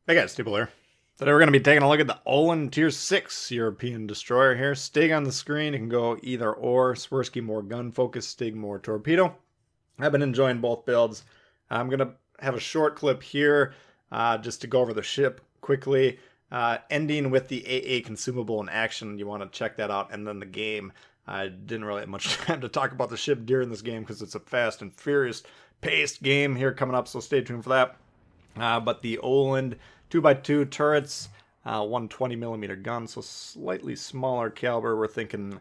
Hey guys, Tbull here. Today we're going to be taking a look at the Oland Tier 6 European destroyer here. Stig on the screen, it can go either or. Swirsky more gun focus, Stig more torpedo. I've been enjoying both builds. I'm going to have a short clip here just to go over the ship quickly. Ending with the AA consumable in action. You want to check that out. And then the game. I didn't really have much time to talk about the ship during this game because it's a fast and furious paced game here coming up, so stay tuned for that. But the Oland 2x2 turrets, 120mm gun, so slightly smaller caliber. We're thinking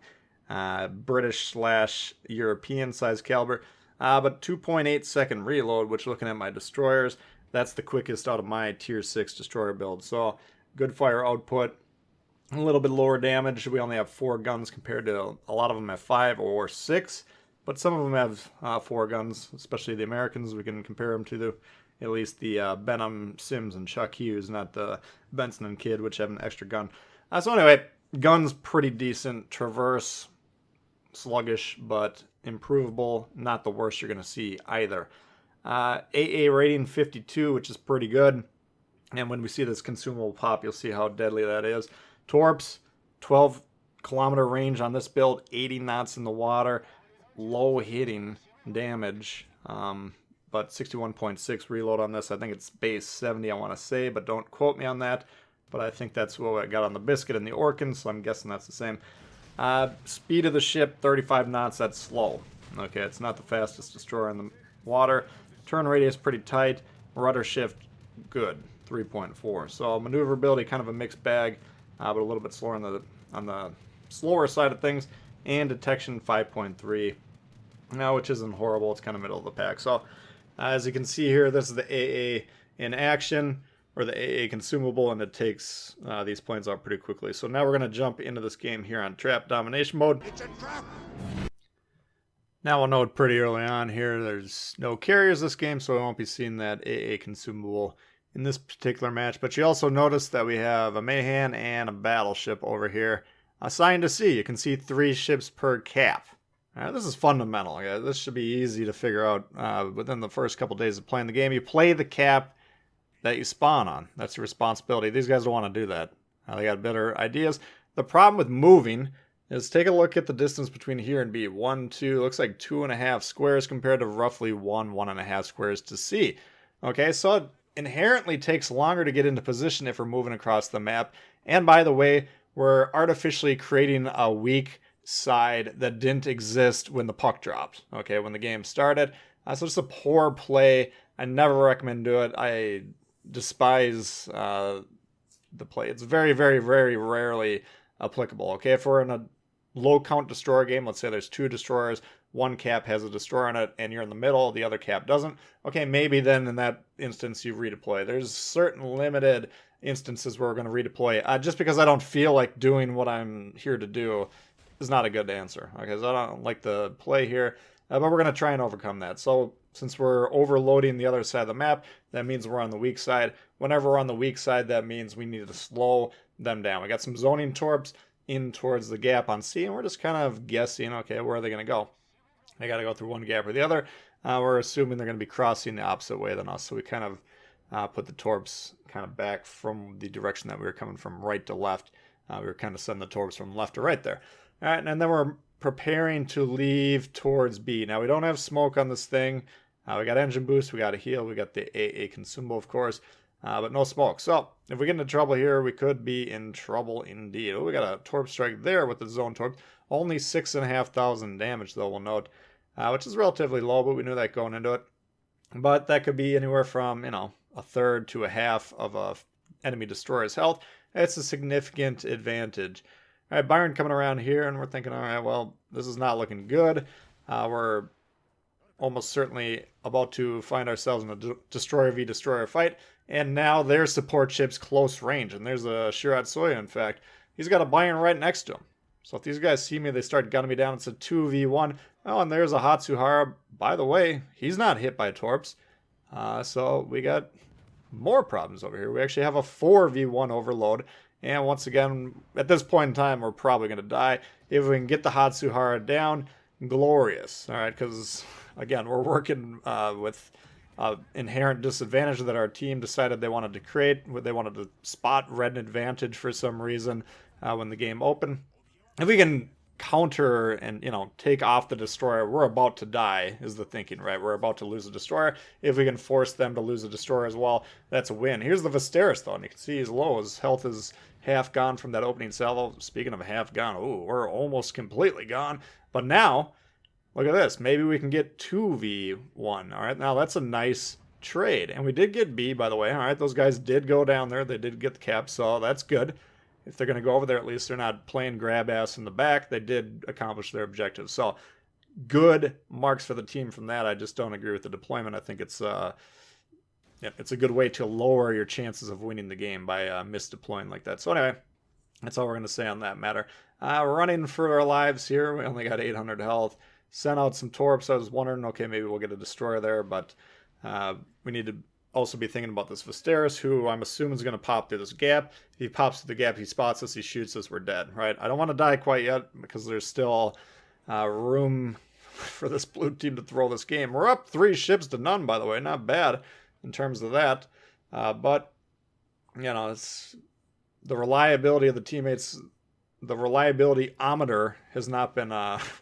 British / European size caliber, but 2.8 second reload, which looking at my destroyers, that's the quickest out of my tier 6 destroyer build. So good fire output, a little bit lower damage. We only have 4 guns compared to a lot of them have 5 or 6, but some of them have 4 guns, especially the Americans. We can compare them to at least the Benham, Sims, and Chuck Hughes, not the Benson and Kidd, which have an extra gun. So anyway, guns pretty decent. Traverse, sluggish, but improvable. Not the worst you're going to see either. AA rating 52, which is pretty good. And when we see this consumable pop, you'll see how deadly that is. Torps, 12-kilometer range on this build, 80 knots in the water. Low hitting damage. But 61.6 reload on this. I think it's base 70, I want to say, but don't quote me on that. But I think that's what I got on the Biscuit and the Orkin, so I'm guessing that's the same. Speed of the ship, 35 knots, that's slow. Okay, it's not the fastest destroyer in the water. Turn radius pretty tight. Rudder shift, good, 3.4. So maneuverability, kind of a mixed bag, but a little bit slower on the slower side of things. And detection, 5.3. Now, which isn't horrible, it's kind of middle of the pack. So as you can see here, this is the AA in action, or the AA consumable, and it takes these planes out pretty quickly. So now we're going to jump into this game here on trap domination mode. It's a trap! Now we'll note pretty early on here, there's no carriers this game, so I won't be seeing that AA consumable in this particular match. But you also notice that we have a Mahan and a battleship over here assigned to sea. You can see 3 ships per cap. This is fundamental. This should be easy to figure out within the first couple days of playing the game. You play the cap that you spawn on. That's your responsibility. These guys don't want to do that. They got better ideas. The problem with moving is take a look at the distance between here and B. 1, 2, looks like 2.5 squares compared to roughly 1.5 squares to C. Okay, so it inherently takes longer to get into position if we're moving across the map. And by the way, we're artificially creating a weak side that didn't exist when the puck dropped, okay, when the game started. So it's a poor play. I never recommend do it. I despise the play. It's very, very, very rarely applicable, okay? If we're in a low count destroyer game, let's say there's 2 destroyers, one cap has a destroyer in it, and you're in the middle, the other cap doesn't, okay, maybe then in that instance you redeploy. There's certain limited instances where we're going to redeploy. Just because I don't feel like doing what I'm here to do is not a good answer. Okay, so I don't like the play here, but we're going to try and overcome that. So since we're overloading the other side of the map, that means we're on the weak side. Whenever we're on the weak side, that means we need to slow them down. We got some zoning torps in towards the gap on C, and we're just kind of guessing, okay, where are they going to go? They got to go through one gap or the other. We're assuming they're going to be crossing the opposite way than us, so we kind of put the torps kind of back from the direction that we were coming from, right to left. We were kind of sending the torps from left to right there. All right, and then we're preparing to leave towards B. Now, we don't have smoke on this thing. We got engine boost, we got a heal, we got the AA consumable, of course, but no smoke. So, if we get into trouble here, we could be in trouble indeed. Oh, we got a torp strike there with the zone torp. Only 6,500 damage, though, we'll note, which is relatively low, but we knew that going into it. But that could be anywhere from, a third to a half of a enemy destroyer's health. It's a significant advantage. All right, Byron coming around here, and we're thinking, all right, well, this is not looking good. We're almost certainly about to find ourselves in a destroyer v destroyer fight, and now their support ship's close range, and there's a Shirat Soya, in fact. He's got a Byron right next to him. So if these guys see me, they start gunning me down. It's a 2v1. Oh, and there's a Hatsuhara. By the way, he's not hit by torps. So we got more problems over here. We actually have a 4v1 overload. And once again, at this point in time, we're probably going to die. If we can get the Hatsuhara down, glorious. All right, because, again, we're working with inherent disadvantage that our team decided they wanted to create. They wanted to spot red advantage for some reason when the game opened. If we can counter and take off the destroyer, we're about to die is the thinking, right? We're about to lose a destroyer. If we can force them to lose a destroyer as well, that's a win. Here's the Viserys though, and you can see he's low. His health is half gone from that opening salvo. Speaking of half gone, ooh, we're almost completely gone. But now, look at this. Maybe we can get 2v1. All right, now that's a nice trade. And we did get B, by the way. All right, those guys did go down there. They did get the cap, so that's good. If they're going to go over there, at least they're not playing grab ass in the back. They did accomplish their objectives. So good marks for the team from that. I just don't agree with the deployment. I think it's a good way to lower your chances of winning the game by misdeploying like that. So anyway, that's all we're going to say on that matter. Running for our lives here. We only got 800 health. Sent out some torps. I was wondering, okay, maybe we'll get a destroyer there, but we need to also be thinking about this Viserys, who I'm assuming is going to pop through this gap. If he pops through the gap, he spots us, he shoots us, we're dead, right? I don't want to die quite yet because there's still room for this blue team to throw this game. We're up 3 ships to none, by the way. Not bad in terms of that. But, it's the reliability of the teammates. The reliability-ometer has not been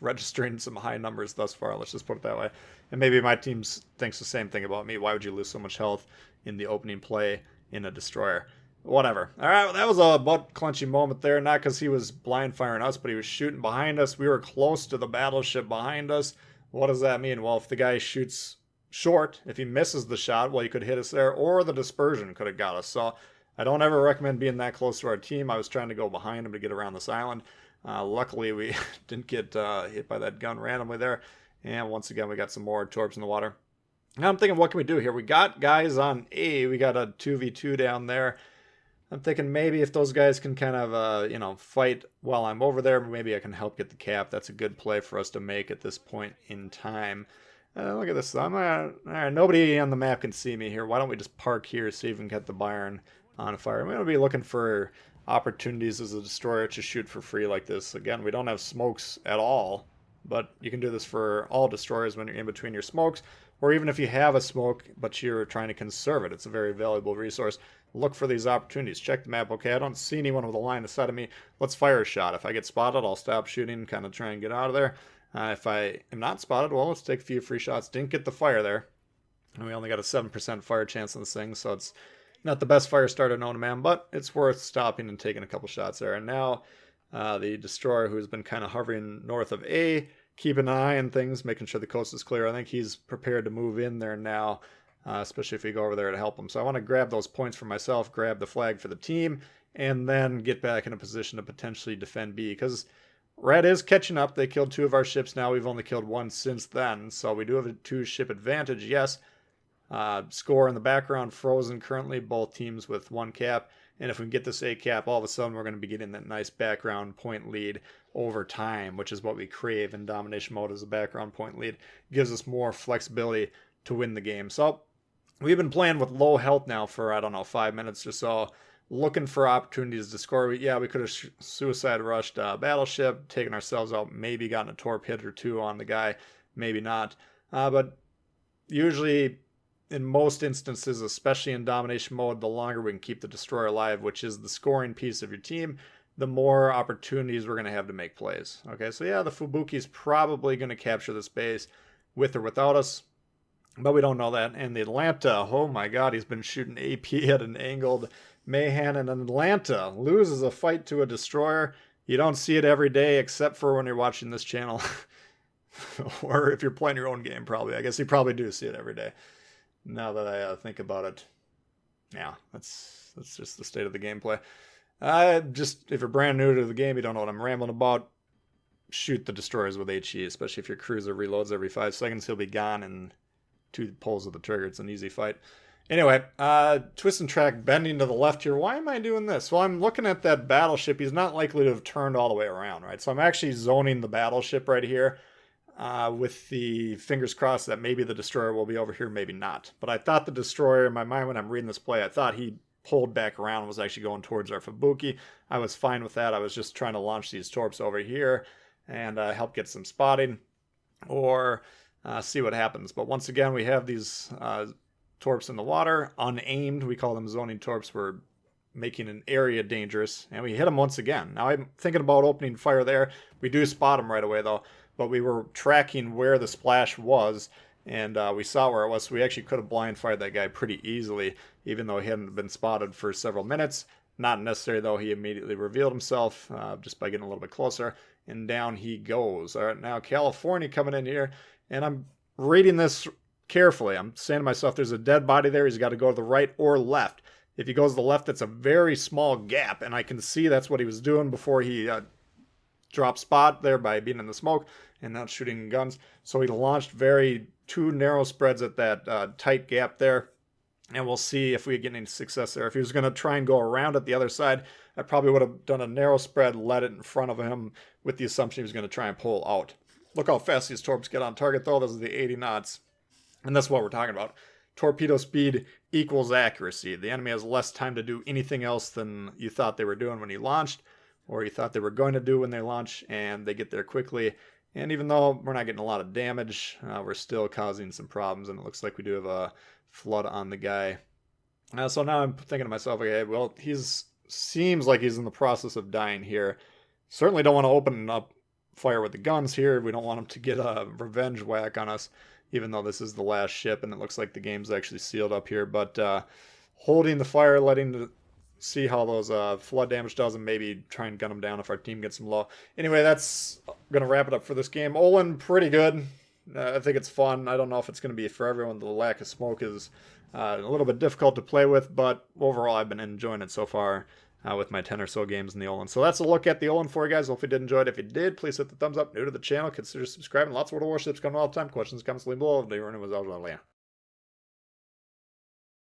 registering some high numbers thus far. Let's just put it that way. And maybe my team thinks the same thing about me. Why would you lose so much health in the opening play in a destroyer? Whatever. All right, well, that was a butt-clenching moment there. Not because he was blind firing us, but he was shooting behind us. We were close to the battleship behind us. What does that mean? Well, if the guy shoots short, if he misses the shot, well, he could hit us there, or the dispersion could have got us. So I don't ever recommend being that close to our team. I was trying to go behind him to get around this island. Luckily, we didn't get hit by that gun randomly there. And once again, we got some more torps in the water. Now I'm thinking, what can we do here? We got guys on A. We got a 2v2 down there. I'm thinking maybe if those guys can kind of, fight while I'm over there, maybe I can help get the cap. That's a good play for us to make at this point in time. Look at this. All right, nobody on the map can see me here. Why don't we just park here, see if we can get the Byron on fire? I'm going to be looking for opportunities as a destroyer to shoot for free like this. Again, we don't have smokes at all, but you can do this for all destroyers when you're in between your smokes, or even if you have a smoke but you're trying to conserve it. It's a very valuable resource. Look for these opportunities. Check the map. Okay, I don't see anyone with a line ahead of me. Let's fire a shot. If I get spotted, I'll stop shooting, kind of try and get out of there. If I am not spotted, well, let's take a few free shots. Didn't get the fire there. And we only got a 7% fire chance on this thing, so it's not the best fire starter known to man, but it's worth stopping and taking a couple shots there. And now the destroyer, who's been kind of hovering north of A, keeping an eye on things, making sure the coast is clear. I think he's prepared to move in there now, especially if we go over there to help him. So I want to grab those points for myself, grab the flag for the team, and then get back in a position to potentially defend B, because Red is catching up. They killed 2 of our ships now. We've only killed 1 since then, so we do have a 2-ship advantage, yes. Score in the background frozen currently, both teams with 1 cap. And if we can get this A cap, all of a sudden we're going to be getting that nice background point lead over time, which is what we crave in domination mode, as a background point lead. It gives us more flexibility to win the game. So we've been playing with low health now for, 5 minutes or so, looking for opportunities to score. We could have suicide rushed battleship, taken ourselves out, maybe gotten a torp hit or 2 on the guy, maybe not. But usually, in most instances, especially in domination mode, the longer we can keep the destroyer alive, which is the scoring piece of your team, the more opportunities we're going to have to make plays. Okay, so yeah, the Fubuki's probably going to capture this base with or without us, but we don't know that. And the Atlanta, oh my god, he's been shooting AP at an angled Mayhan, and Atlanta loses a fight to a destroyer. You don't see it every day, except for when you're watching this channel. Or if you're playing your own game, probably. I guess you probably do see it every day. Now that I think about it, yeah, that's just the state of the gameplay. Just if you're brand new to the game, you don't know what I'm rambling about, shoot the destroyers with HE, especially if your cruiser reloads every 5 seconds. He'll be gone in 2 pulls of the trigger. It's an easy fight. Anyway, twist and track bending to the left here. Why am I doing this? Well, I'm looking at that battleship. He's not likely to have turned all the way around, right? So I'm actually zoning the battleship right here. With the fingers crossed that maybe the destroyer will be over here, maybe not. But I thought the destroyer, in my mind when I'm reading this play, I thought he pulled back around and was actually going towards our Fubuki. I was fine with that. I was just trying to launch these torps over here and help get some spotting or see what happens. But once again, we have these torps in the water, unaimed. We call them zoning torps. We're making an area dangerous, and we hit them once again. Now I'm thinking about opening fire there. We do spot them right away though, but we were tracking where the splash was, and we saw where it was, so we actually could have blind fired that guy pretty easily, even though he hadn't been spotted for several minutes. Not necessary though, he immediately revealed himself just by getting a little bit closer, and down he goes. All right, now California coming in here, and I'm reading this carefully. I'm saying to myself, there's a dead body there, he's got to go to the right or left. If he goes to the left, that's a very small gap, and I can see that's what he was doing before he dropped spot there by being in the smoke and not shooting guns. So he launched two narrow spreads at that tight gap there, and we'll see if we get any success there. If he was going to try and go around at the other side, I probably would have done a narrow spread, let it in front of him with the assumption he was going to try and pull out. Look how fast these torps get on target, though. This is the 80 knots, and that's what we're talking about. Torpedo speed equals accuracy. The enemy has less time to do anything else than you thought they were doing when you launched, or you thought they were going to do when they launch, and they get there quickly. And even though we're not getting a lot of damage, we're still causing some problems, and it looks like we do have a flood on the guy. So now I'm thinking to myself, okay, well, seems like he's in the process of dying here. Certainly don't want to open up fire with the guns here. We don't want him to get a revenge whack on us, even though this is the last ship and it looks like the game's actually sealed up here. But holding the fire, see how those flood damage does, and maybe try and gun them down if our team gets them low. Anyway, that's going to wrap it up for this game. Oland, pretty good. I think it's fun. I don't know if it's going to be for everyone. The lack of smoke is a little bit difficult to play with, but overall I've been enjoying it so far with my 10 or so games in the Oland. So that's a look at the Oland for you guys. Hope you did enjoy it. If you did, please hit the thumbs up. New to the channel, consider subscribing. Lots of World of Warships coming all the time. Questions, comments, leave below.